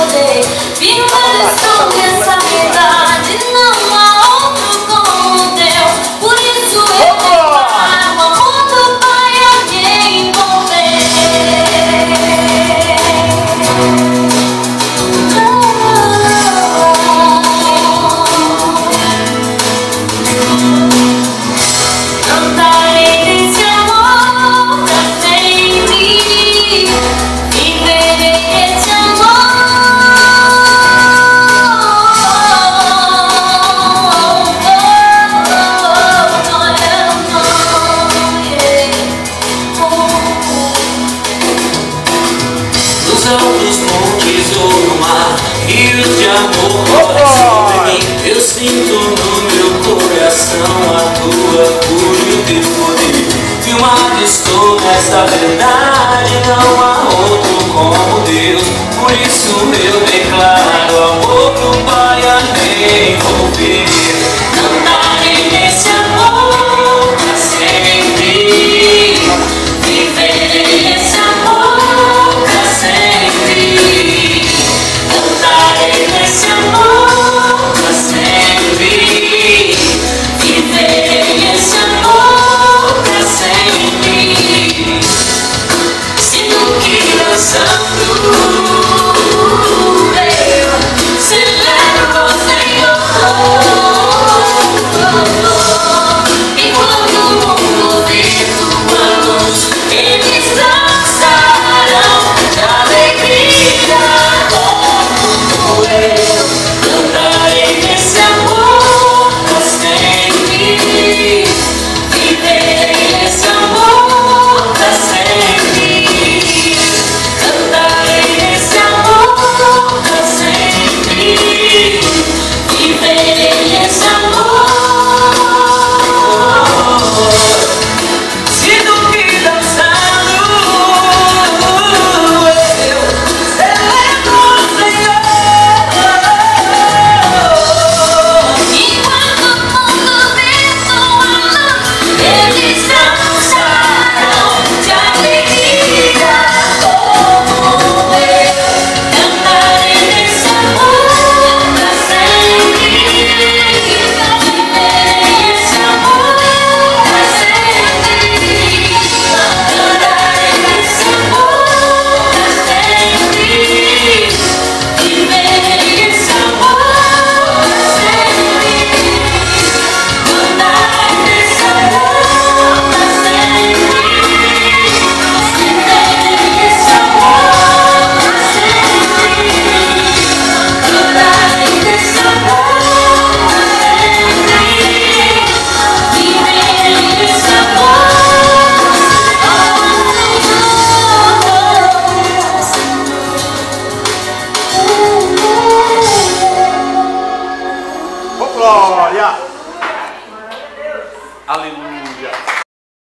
poder. Firma estou nessa verdade, não há outro como Deus. Por isso eu declaro o amor do Pai a me envolver. Cantarei desse amor pra sempre, viverei esse Nos altos montes ou no mar, rios de amor correm sobre mim. Eu sinto no meu coração a tua cura e o teu poder. Filmado estou nessa verdade, não há outro como Deus. Por isso eu declaro amor pro Pai.